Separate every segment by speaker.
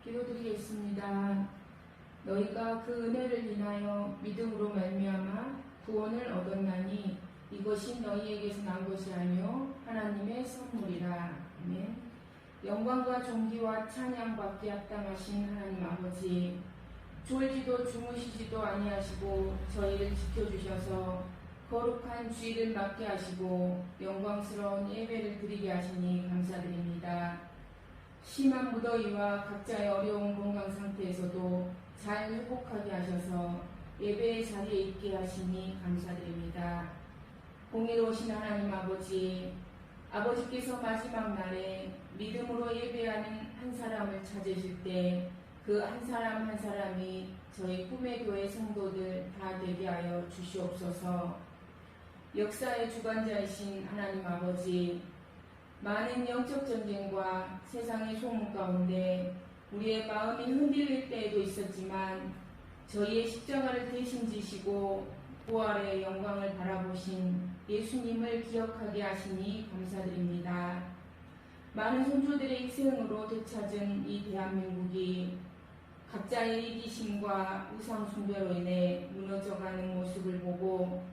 Speaker 1: 기도드리겠습니다. 너희가 그 은혜를 인하여 믿음으로 말미암아 구원을 얻었나니 이것이 너희에게서 난 것이 아니요 하나님의 선물이라. 아멘. 영광과 존귀와 찬양받기 합당하신 하나님 아버지, 졸지도 주무시지도 아니하시고 저희를 지켜주셔서 거룩한 주일을 맞게 하시고 영광스러운 예배를 드리게 하시니 감사드립니다. 심한 무더위와 각자의 어려운 건강 상태에서도 잘 회복하게 하셔서 예배의 자리에 있게 하시니 감사드립니다. 공의로우신 하나님 아버지, 아버지께서 마지막 날에 믿음으로 예배하는 한 사람을 찾으실 때 그 한 사람 한 사람이 저희 꿈의 교회 성도들 다 되게 하여 주시옵소서. 역사의 주관자이신 하나님 아버지, 많은 영적 전쟁과 세상의 소문 가운데 우리의 마음이 흔들릴 때에도 있었지만 저희의 십자가를 대신 지시고 부활의 영광을 바라보신 예수님을 기억하게 하시니 감사드립니다. 많은 선조들의 희생으로 되찾은 이 대한민국이 각자의 이기심과 우상 숭배로 인해 무너져가는 모습을 보고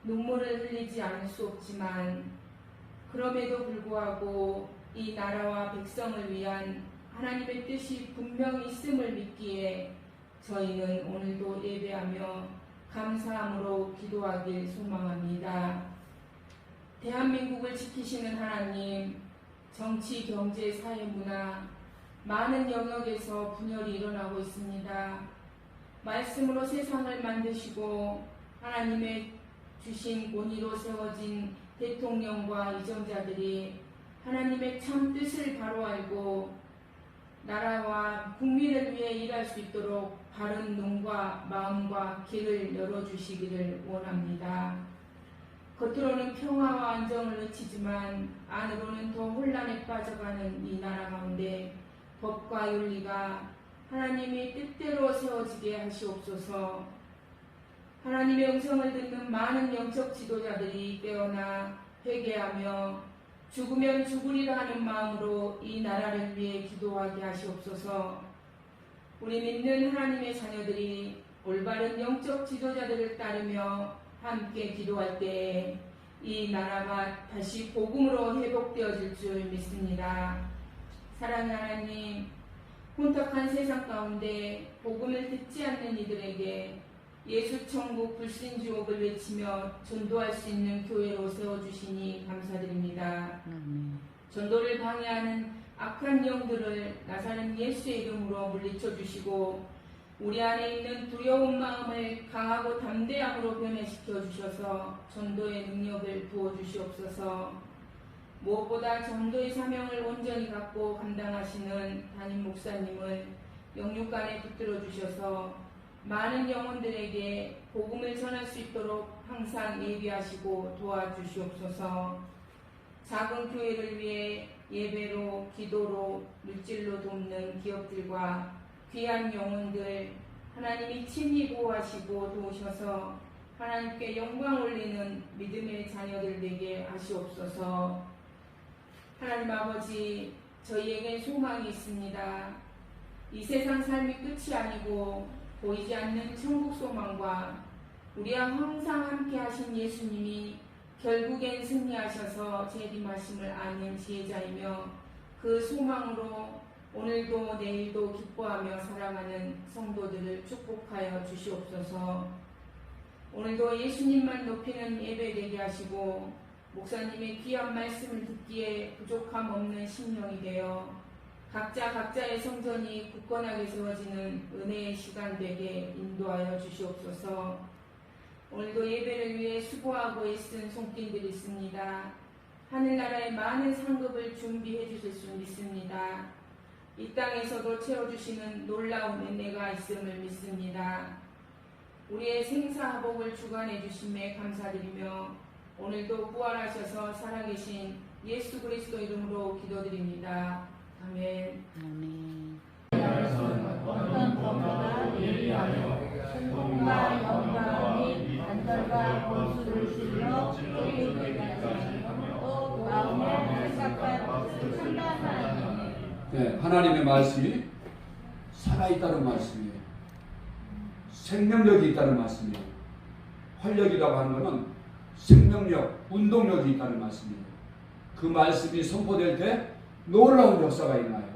Speaker 1: 눈물을 흘리지 않을 수 없지만 그럼에도 불구하고 이 나라와 백성을 위한 하나님의 뜻이 분명히 있음을 믿기에 저희는 오늘도 예배하며 감사함으로 기도하길 소망합니다. 대한민국을 지키시는 하나님, 정치, 경제, 사회, 문화 많은 영역에서 분열이 일어나고 있습니다. 말씀으로 세상을 만드시고 하나님의 주신 권위로 세워진 대통령과 이정자들이 하나님의 참 뜻을 바로 알고 나라와 국민을 위해 일할 수 있도록 바른 눈과 마음과 길을 열어주시기를 원합니다. 겉으로는 평화와 안정을 외치지만 안으로는 더 혼란에 빠져가는 이 나라 가운데 법과 윤리가 하나님의 뜻대로 세워지게 하시옵소서. 하나님의 음성을 듣는 많은 영적 지도자들이 깨어나 회개하며 죽으면 죽으리라 하는 마음으로 이 나라를 위해 기도하게 하시옵소서. 우리 믿는 하나님의 자녀들이 올바른 영적 지도자들을 따르며 함께 기도할 때에 이 나라가 다시 복음으로 회복되어질 줄 믿습니다. 사랑하는 하나님, 혼탁한 세상 가운데 복음을 듣지 않는 이들에게 예수 천국 불신지옥을 외치며 전도할 수 있는 교회로 세워주시니 감사드립니다. 전도를 방해하는 악한 영들을 나사렛 예수의 이름으로 물리쳐 주시고 우리 안에 있는 두려운 마음을 강하고 담대함으로 변해시켜 주셔서 전도의 능력을 부어 주시옵소서. 무엇보다 전도의 사명을 온전히 갖고 감당하시는 담임 목사님을 영육간에 붙들어 주셔서 많은 영혼들에게 복음을 전할 수 있도록 항상 예비하시고 도와주시옵소서. 작은 교회를 위해 예배로, 기도로, 물질로 돕는 기업들과 귀한 영혼들 하나님이 친히 보호하시고 도우셔서 하나님께 영광 올리는 믿음의 자녀들 되게 하시옵소서. 하나님 아버지, 저희에게 소망이 있습니다. 이 세상 삶이 끝이 아니고 보이지 않는 천국 소망과 우리와 항상 함께 하신 예수님이 결국엔 승리하셔서 재림하심을 아는 지혜자이며 그 소망으로 오늘도 내일도 기뻐하며 살아가는 성도들을 축복하여 주시옵소서. 오늘도 예수님만 높이는 예배 되게 하시고 목사님의 귀한 말씀을 듣기에 부족함 없는 심령이 되어 각자의 성전이 굳건하게 세워지는 은혜의 시간 되게 인도하여 주시옵소서. 오늘도 예배를 위해 수고하고 애쓴 손길들이 있습니다. 하늘나라의 많은 상급을 준비해 주실 줄 믿습니다. 이 땅에서도 채워주시는 놀라운 은혜가 있음을 믿습니다. 우리의 생사화복을 주관해 주심에 감사드리며 오늘도 부활하셔서 살아계신 예수 그리스도 이름으로 기도드립니다. 아멘.
Speaker 2: 아멘.
Speaker 3: 어떤 범죄가 예리하여 승공과 영광이 안달과 원수를 실려 찔러주기까지 또 마음의 생각과 뜻을 판단하니.
Speaker 4: 네, 하나님의 말씀이
Speaker 2: 살아있다는 말씀이에요. 생명력이 있다는 말씀이에요. 활력이라고 하는 것은 생명력, 운동력이 있다는 말씀이에요. 그 말씀이 선포될 때 놀라운 역사가 있나요?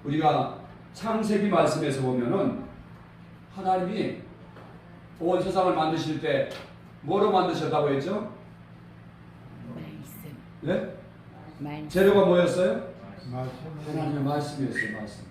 Speaker 2: 우리가 창세기 말씀에서 보면은 하나님이 온 세상을 만드실 때 뭐로 만드셨다고 했죠?
Speaker 4: 말씀.
Speaker 2: 네?
Speaker 4: 말씀.
Speaker 2: 재료가 뭐였어요? 하나님의 말씀이었어요. 말씀.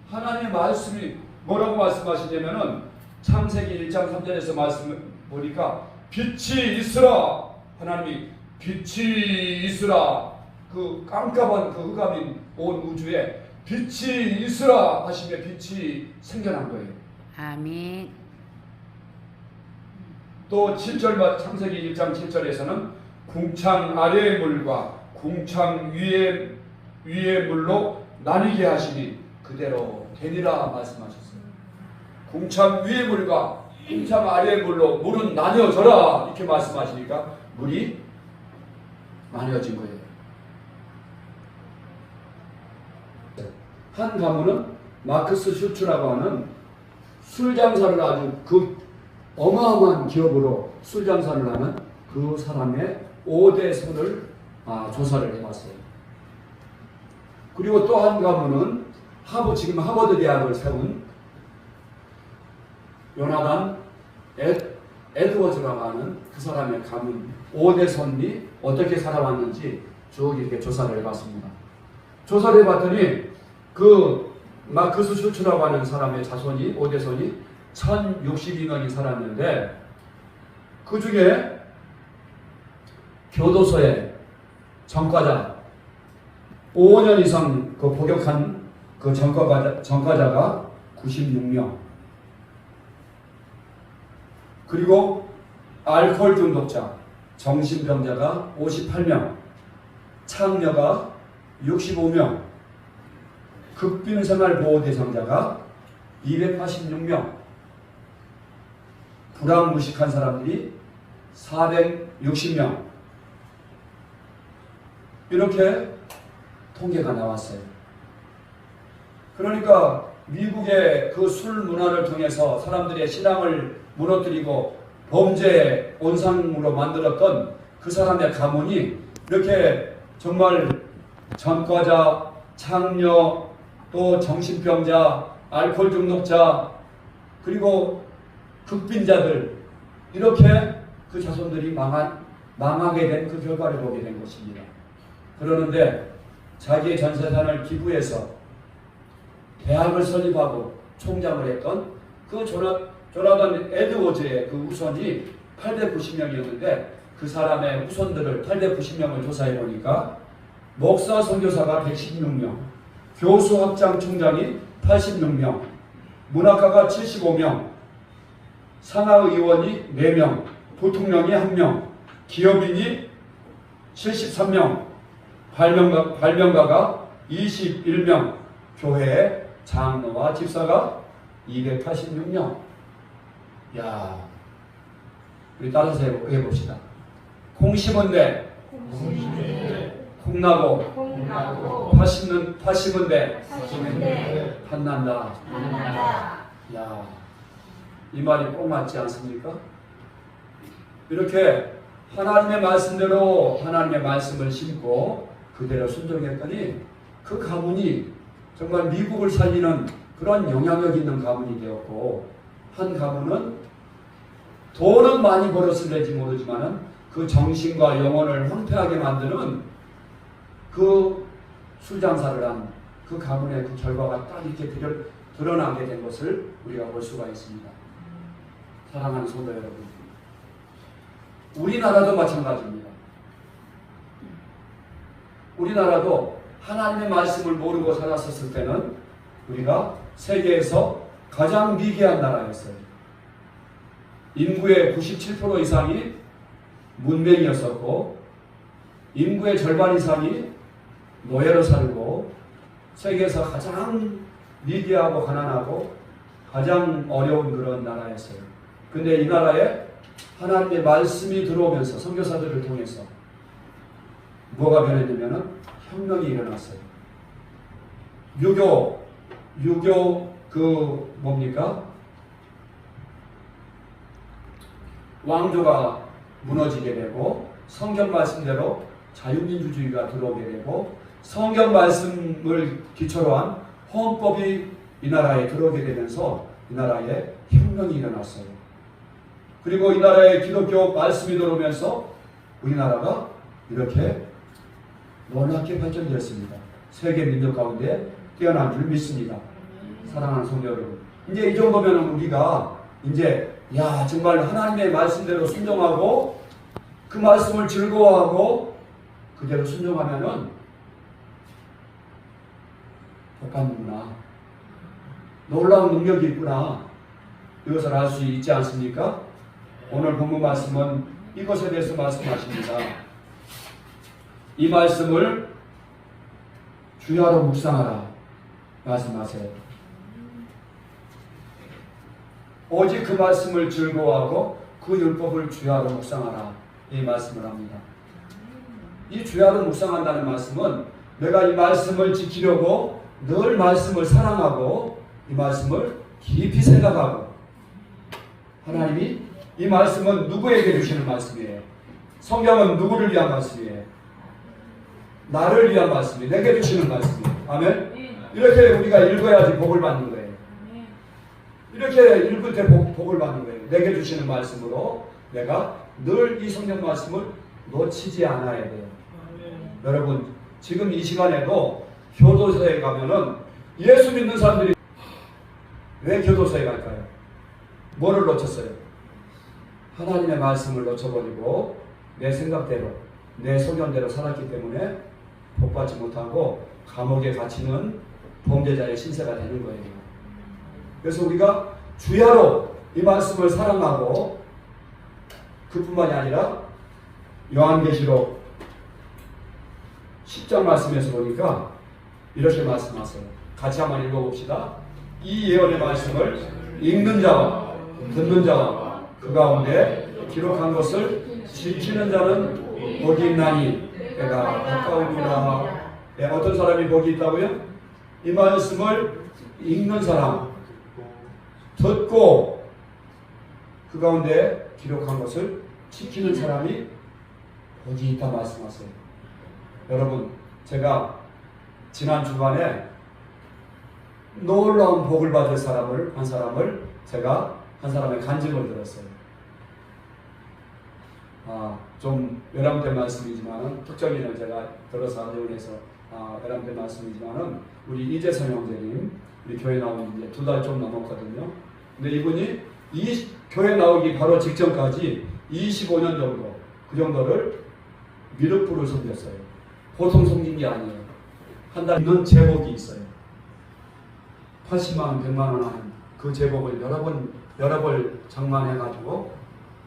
Speaker 2: 하나님의 말씀이 뭐라고 말씀하시냐면은 창세기 1장 3절에서 말씀 보니까 빛이 있으라. 하나님이 빛이 있으라. 그 깜깜한 그 흑암인 온 우주에 빛이 있으라 하시며 빛이 생겨난 거예요.
Speaker 4: 아멘.
Speaker 2: 또 7절 창세기 1장 7절에서는 궁창 아래의 물과 궁창 위의 물로 나뉘게 하시니 그대로 되리라 말씀하셨어요. 궁창 위의 물과 궁창 아래의 물로 물은 나뉘어져라 이렇게 말씀하시니까 물이 나뉘어진 거예요. 한 가문은 마크스 슈츠라고 하는 술 장사를 아주 그 어마어마한 기업으로 술 장사를 하는 그 사람의 5대 손을 조사를 해봤어요. 그리고 또 한 가문은 지금 하버드 대학을 세운 요나단 에드워즈라고 하는 그 사람의 가문 5대 손이 어떻게 살아왔는지 쭉 이렇게 조사를 해봤습니다. 조사를 해봤더니 그 마크스 슈츠라고 하는 사람의 자손이 5대 손이 1062명이 살았는데 그 중에 교도소에 전과자 5년 이상 그 복역한 그 전과자가 96명, 그리고 알코올 중독자, 정신병자가 58명, 창녀가 65명, 극빈생활 보호 대상자가 286명, 불황무식한 사람들이 460명, 이렇게 통계가 나왔어요. 그러니까 미국의 그 술 문화를 통해서 사람들의 신앙을 무너뜨리고 범죄의 온상으로 만들었던 그 사람의 가문이 이렇게 정말 전과자, 창녀, 또 정신병자, 알코올 중독자, 그리고 극빈자들, 이렇게 그 자손들이 망하게 된 그 결과를 보게 된 것입니다. 그러는데 자기의 전 재산을 기부해서 대학을 설립하고 총장을 했던 그 조나단 에드워즈의 그 후손이 890명이었는데 그 사람의 후손들을 890명을 조사해 보니까 목사 선교사가 116명, 교수 학장 총장이 86명, 문학가가 75명, 상하의원이 4명, 부통령이 1명, 기업인이 73명, 발명가가 21명, 교회의 장로와 집사가 286명. 야, 우리 따라서 해봅시다. 콩 심은 데 콩나고 파심은 데 한난다. 야, 이 말이 꼭 맞지 않습니까? 이렇게 하나님의 말씀대로 하나님의 말씀을 심고 그대로 순종했더니 그 가문이 정말 미국을 살리는 그런 영향력 있는 가문이 되었고, 한 가문은 돈은 많이 벌었을지 모르지만은 그 정신과 영혼을 황폐하게 만드는 그 술장사를 한 그 가문의 그 결과가 딱 이렇게 드러나게 된 것을 우리가 볼 수가 있습니다. 사랑하는 성도 여러분, 우리나라도 마찬가지입니다. 우리나라도 하나님의 말씀을 모르고 살았었을 때는 우리가 세계에서 가장 미개한 나라였어요. 인구의 97% 이상이 문맹이었었고, 인구의 절반 이상이 노예로 살고, 세계에서 가장 미개하고 가난하고 가장 어려운 그런 나라였어요. 근데 이 나라에 하나님의 말씀이 들어오면서 선교사들을 통해서 뭐가 변했냐면은 혁명이 일어났어요. 유교 그 뭡니까? 왕조가 무너지게 되고 성경 말씀대로 자유민주주의가 들어오게 되고 성경 말씀을 기초로 한 헌법이 이 나라에 들어오게 되면서 이 나라에 혁명이 일어났어요. 그리고 이 나라에 기독교 말씀이 들어오면서 우리나라가 이렇게 놀랍게 발전되었습니다. 세계 민족 가운데 뛰어난 줄 믿습니다. 사랑하는 성도 여러분, 이제 이 정도면 우리가 이제 정말 하나님의 말씀대로 순종하고 그 말씀을 즐거워하고 그대로 순종하면은 복 받는구나, 놀라운 능력이 있구나, 이것을 알 수 있지 않습니까? 오늘 본문 말씀은 이것에 대해서 말씀하십니다. 이 말씀을 주야로 묵상하라 말씀하세요. 오직 그 말씀을 즐거워하고 그 율법을 주야로 묵상하라 이 말씀을 합니다. 이 주야로 묵상한다는 말씀은 내가 이 말씀을 지키려고 늘 말씀을 사랑하고 이 말씀을 깊이 생각하고, 하나님이 이 말씀은 누구에게 주시는 말씀이에요? 성경은 누구를 위한 말씀이에요? 나를 위한 말씀이에요. 내게 주시는 말씀이에요. 아멘? 이렇게 우리가 읽어야지 복을 받는 거예요. 이렇게 읽을 때 복을 받는 거예요. 내게 주시는 말씀으로 내가 늘 이 성경 말씀을 놓치지 않아야 돼요. 여러분, 지금 이 시간에도 교도소에 가면은 예수 믿는 사람들이 왜 교도소에 갈까요? 뭐를 놓쳤어요? 하나님의 말씀을 놓쳐버리고 내 생각대로, 내 소견대로 살았기 때문에 복받지 못하고 감옥에 갇히는 범죄자의 신세가 되는 거예요. 그래서 우리가 주야로 이 말씀을 사랑하고, 그뿐만이 아니라 요한계시록 10장 말씀에서 보니까 이렇게 말씀하세요. 같이 한번 읽어봅시다. 이 예언의 말씀을 읽는 자와 듣는 자와 그 가운데 기록한 것을 지키는 자는 복이 있나니 때가 가까우니라. 어떤 사람이 복이 있다고요? 이 말씀을 읽는 사람, 듣고 그 가운데 기록한 것을 지키는 사람이 복이 있다 말씀하세요. 여러분, 제가 지난 주간에 놀라운 복을 받을 한 사람을 제가 한 사람의 간증을 들었어요. 좀 외람된 말씀이지만은 특정인을 제가 들어서 내용해서 외람된 말씀이지만은 우리 이재선 형제님, 우리 교회 나온 이제 2달 좀 넘었거든요. 근데 이분이 이 교회 나오기 바로 직전까지 25년 정도, 그 정도를 미륵부를 섬겼어요. 보통 섬긴 게 아니에요. 한 달 있는 제복이 있어요. 80만 원, 100만 원 하는 그 제복을 여러 벌 장만해가지고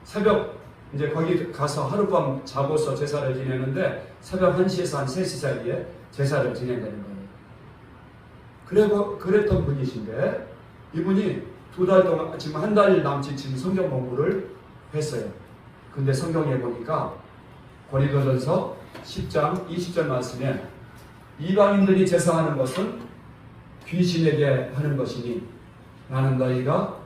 Speaker 2: 새벽 이제 거기 가서 하룻밤 자고서 제사를 지내는데 새벽 1시에서 한 3시 사이에 제사를 진행되는 거예요. 그랬던 분이신데 이분이 2달 동안, 지금 한 달 남짓 지금 성경 공부를 했어요. 근데 성경에 보니까 고린도전서 10장 20절 말씀에 이방인들이 제사하는 것은 귀신에게 하는 것이니 나는 너희가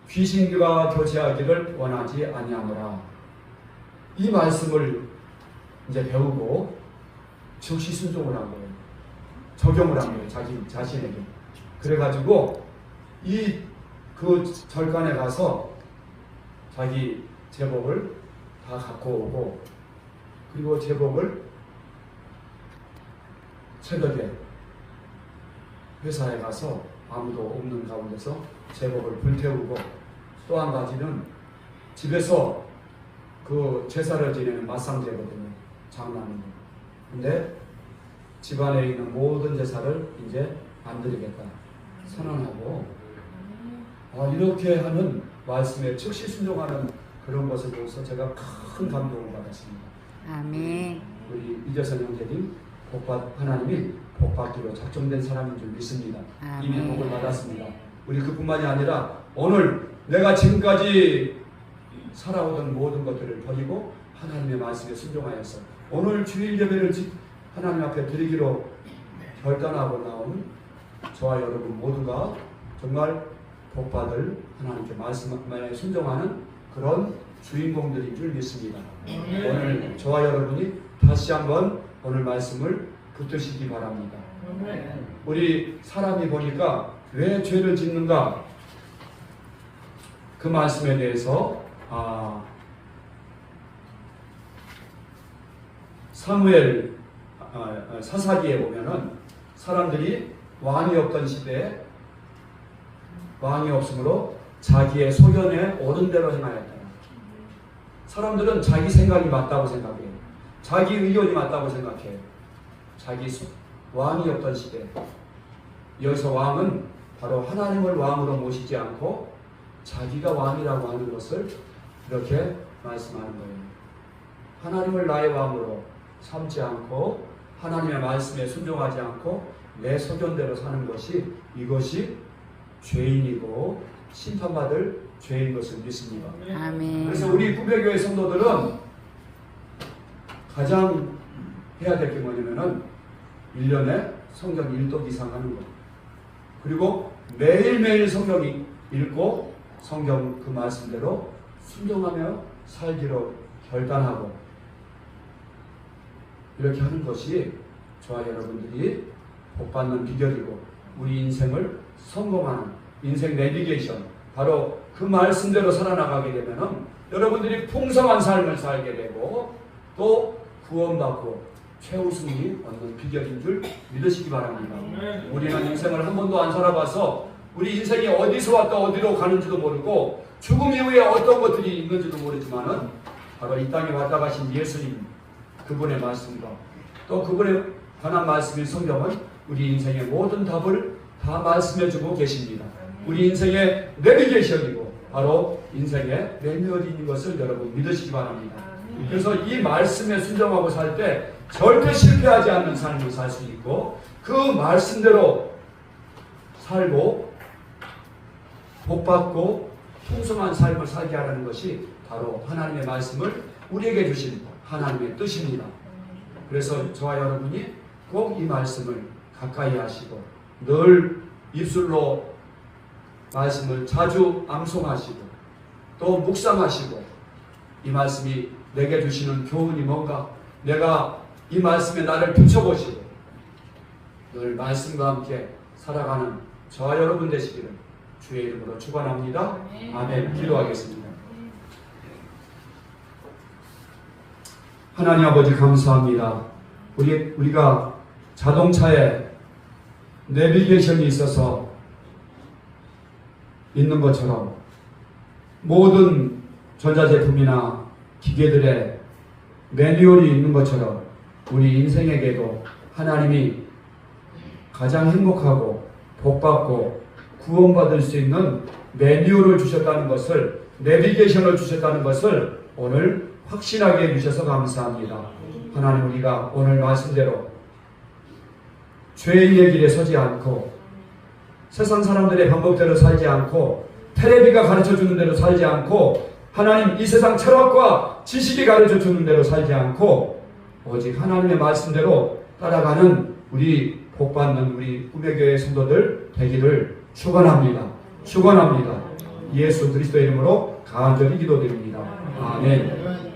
Speaker 2: 귀신과 교제하기를 원하지 아니하노라. 이 말씀을 이제 배우고 즉시 순종을 한 거예요. 적용을 한 거예요. 자기 자신에게. 그래가지고 그 절간에 가서 자기 제복을 다 갖고 오고, 그리고 제복을 새벽에 회사에 가서 아무도 없는 가운데서 제복을 불태우고, 또 한 가지는 집에서 그 제사를 지내는 맞상제거든요. 장난이. 근데 집안에 있는 모든 제사를 이제 안 드리겠다 선언하고, 이렇게 하는 말씀에 즉시 순종하는 그런 것을 보고서 제가 큰 감동을 받았습니다.
Speaker 4: 아멘.
Speaker 2: 우리 이재선 형제님, 하나님이 복받기로 작정된 사람인 줄 믿습니다. 이미
Speaker 4: 아멘.
Speaker 2: 복을 받았습니다. 우리 그뿐만이 아니라 오늘 내가 지금까지 살아오던 모든 것들을 버리고 하나님의 말씀에 순종하여서 오늘 주일 예배를 하나님 앞에 드리기로 결단하고 나온 저와 여러분 모두가 정말 복받을 하나님께 말씀에 순종하는 그런 주인공들인 줄 믿습니다. 오늘 저와 여러분이 다시 한번 오늘 말씀을 붙드시기 바랍니다. 우리 사람이 보니까 왜 죄를 짓는가? 그 말씀에 대해서 사무엘 사사기에 보면은 사람들이 왕이 없던 시대에 왕이 없으므로 자기의 소견에 옳은 대로 행하였다. 사람들은 자기 생각이 맞다고 생각해요. 자기 의견이 맞다고 생각해요. 왕이 없던 시대. 여기서 왕은 바로 하나님을 왕으로 모시지 않고 자기가 왕이라고 하는 것을 이렇게 말씀하는 거예요. 하나님을 나의 왕으로 삼지 않고 하나님의 말씀에 순종하지 않고 내 소견대로 사는 것이 이것이 죄인이고 심판받을 죄인 것을 믿습니다.
Speaker 4: 아멘.
Speaker 2: 그래서 우리 구배교회 성도들은 가장 해야 될 게 뭐냐면은 1년에 성경 1독 이상 하는 것. 그리고 매일매일 성경 읽고 성경 그 말씀대로 순종하며 살기로 결단하고 이렇게 하는 것이 저와 여러분들이 복받는 비결이고 우리 인생을 성공하는 인생 내비게이션 바로 그 말씀대로 살아나가게 되면은 여러분들이 풍성한 삶을 살게 되고 또 구원받고 최우승이 얻는 비결인 줄 믿으시기 바랍니다. 우리는 인생을 한 번도 안 살아봐서 우리 인생이 어디서 왔다 어디로 가는지도 모르고 죽음 이후에 어떤 것들이 있는지도 모르지만은 바로 이 땅에 왔다 가신 예수님 그분의 말씀과 또 그분의 관한 말씀인 성경은 우리 인생의 모든 답을 다 말씀해주고 계십니다. 우리 인생의 내비게이션이고 바로 인생의 매뉴얼인 것을 여러분 믿으시기 바랍니다. 그래서 이 말씀에 순종하고 살 때 절대 실패하지 않는 삶을 살 수 있고 그 말씀대로 살고 복받고 풍성한 삶을 살게 하라는 것이 바로 하나님의 말씀을 우리에게 주신 하나님의 뜻입니다. 그래서 저와 여러분이 꼭 이 말씀을 가까이 하시고 늘 입술로 말씀을 자주 암송하시고 또 묵상하시고 이 말씀이 내게 주시는 교훈이 뭔가 내가 이 말씀에 나를 비춰보시고 늘 말씀과 함께 살아가는 저와 여러분 되시기를 주의 이름으로 축원합니다. 아멘. 기도하겠습니다. 하나님 아버지 감사합니다. 우리가 자동차에 내비게이션이 있어서 있는 것처럼 모든 전자제품이나 기계들의 매뉴얼이 있는 것처럼 우리 인생에게도 하나님이 가장 행복하고 복받고 구원받을 수 있는 매뉴얼을 주셨다는 것을 내비게이션을 주셨다는 것을 오늘 확신하게 해주셔서 감사합니다. 하나님 우리가 오늘 말씀대로 죄인의 길에 서지 않고 세상 사람들의 방법대로 살지 않고 테레비가 가르쳐주는 대로 살지 않고 하나님 이 세상 철학과 지식이 가르쳐주는 대로 살지 않고 오직 하나님의 말씀대로 따라가는 우리 복받는 우리 꿈의교회 성도들 되기를 축원합니다. 축원합니다. 예수 그리스도의 이름으로 간절히 기도드립니다. 아멘.